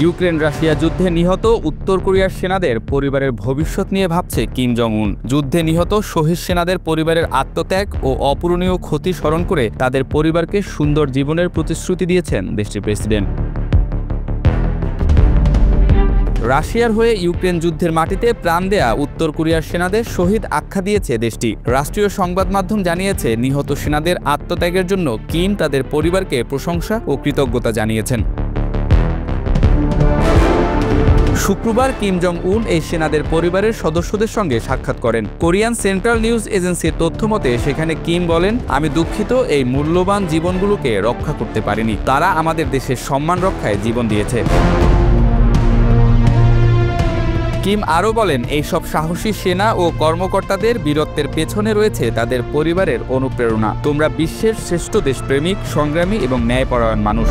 Ukraine Russia যুদ্ধে নিহত উত্তর কোরিয়ার সেনাদের পরিবারের ভবিষ্যৎ নিয়ে ভাবছে কিম জং উন। যুদ্ধে নিহত শহীদ সেনাদের পরিবারের আত্মত্যাগ ও অপূরণীয় ক্ষতি স্মরণ করে তাদের পরিবারকে সুন্দর জীবনের প্রতিশ্রুতি দিয়েছেন দেশটির প্রেসিডেন্ট। রাশিয়ার হয়ে ইউক্রেন যুদ্ধের মাটিতে প্রাণ দেয়া উত্তর কোরিয়ার সেনাদের শহীদ আখ্যা দিয়েছে দেশটি। রাষ্ট্রীয় সংবাদ মাধ্যম জানিয়েছে, নিহত সেনাদের আত্মত্যাগের জন্য কিম তাদের পরিবারকে প্রশংসা ও কৃতজ্ঞতা জানিয়েছেন। শুক্রবার কিম জং উন এই সেনাদের পরিবারের সদস্যদের সঙ্গে সাক্ষাৎ করেন। কোরিয়ান সেন্ট্রাল নিউজ এজেন্সির তথ্য মতে সেখানে কিম বলেন, আমি দুঃখিত এই মূল্যবান জীবনগুলোকে রক্ষা করতে পারিনি। তারা আমাদের দেশের সম্মান রক্ষায় জীবন দিয়েছে। কিম আরও বলেন, এইসব সাহসী সেনা ও কর্মকর্তাদের বীরত্বের পেছনে রয়েছে তাদের পরিবারের অনুপ্রেরণা। তোমরা বিশ্বের শ্রেষ্ঠ দেশপ্রেমিক, সংগ্রামী এবং ন্যায়পরায়ণ মানুষ।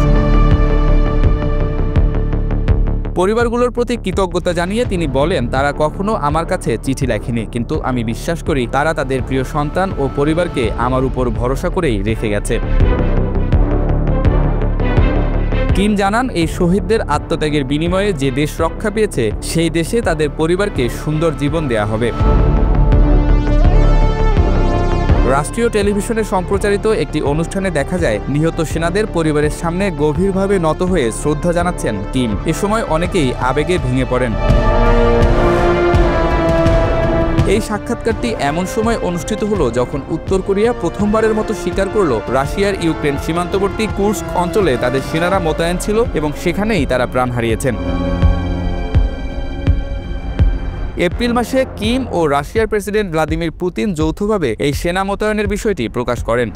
পরিবারগুলোর প্রতি কৃতজ্ঞতা জানিয়ে তিনি বলেন, তারা কখনো আমার কাছে চিঠি লেখেনি, কিন্তু আমি বিশ্বাস করি তারা তাদের প্রিয় সন্তান ও পরিবারকে আমার উপর ভরসা করেই রেখে গেছে। কিম জানান, এই শহীদদের আত্মত্যাগের বিনিময়ে যে দেশ রক্ষা পেয়েছে সেই দেশে তাদের পরিবারকে সুন্দর জীবন দেয়া হবে। রাষ্ট্রীয় টেলিভিশনে সম্প্রচারিত একটি অনুষ্ঠানে দেখা যায়, নিহত সেনাদের পরিবারের সামনে গভীরভাবে নত হয়ে শ্রদ্ধা জানাচ্ছেন কিম। এ সময় অনেকেই আবেগে ভেঙে পড়েন। এই সাক্ষাৎকারটি এমন সময় অনুষ্ঠিত হলো যখন উত্তর কোরিয়া প্রথমবারের মতো স্বীকার করল রাশিয়ার ইউক্রেন সীমান্তবর্তী কুর্স্ক অঞ্চলে তাদের সেনারা মোতায়েন ছিল এবং সেখানেই তারা প্রাণ হারিয়েছেন। এপ্রিল মাসে কিম ও রাশিয়ার প্রেসিডেন্ট ভ্লাদিমির পুতিন যৌথভাবে এই সেনা মোতায়েনের বিষয়টি প্রকাশ করেন।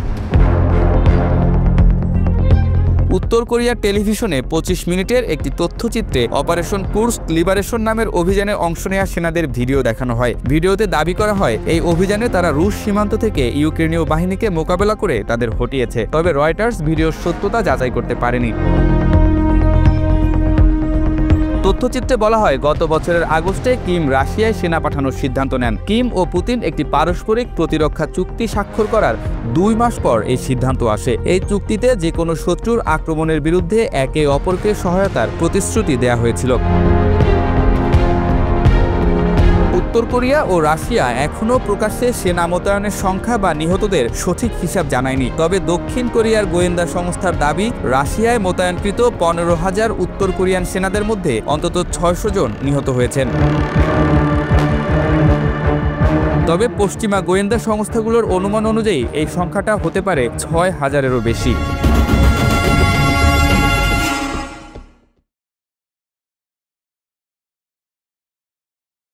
উত্তর কোরিয়ার টেলিভিশনে 25 মিনিটের একটি তথ্যচিত্রে অপারেশন কুর্স্ক লিবারেশন নামের অভিযানে অংশ নেওয়া সেনাদের ভিডিও দেখানো হয়। ভিডিওতে দাবি করা হয়, এই অভিযানে তারা রুশ সীমান্ত থেকে ইউক্রেনীয় বাহিনীকে মোকাবেলা করে তাদের হটিয়েছে। তবে রয়টার্স ভিডিওর সত্যতা যাচাই করতে পারেনি। তথ্যচিত্রে বলা হয়, গত বছরের আগস্টে কিম রাশিয়ায় সেনা পাঠানোর সিদ্ধান্ত নেন। কিম ও পুতিন একটি পারস্পরিক প্রতিরক্ষা চুক্তি স্বাক্ষর করার 2 মাস পর এই সিদ্ধান্ত আসে। এই চুক্তিতে যে কোনো শত্রুর আক্রমণের বিরুদ্ধে একে অপরকে সহায়তার প্রতিশ্রুতি দেয়া হয়েছিল। উত্তর কোরিয়া ও রাশিয়া এখনও প্রকাশ্যে সেনা মোতায়েনের সংখ্যা বা নিহতদের সঠিক হিসাব জানায়নি। তবে দক্ষিণ কোরিয়ার গোয়েন্দা সংস্থার দাবি, রাশিয়ায় মোতায়েনকৃত 15,000 উত্তর কোরিয়ান সেনাদের মধ্যে অন্তত 600 জন নিহত হয়েছেন। তবে পশ্চিমা গোয়েন্দা সংস্থাগুলোর অনুমান অনুযায়ী এই সংখ্যাটা হতে পারে 6,000-এরও বেশি।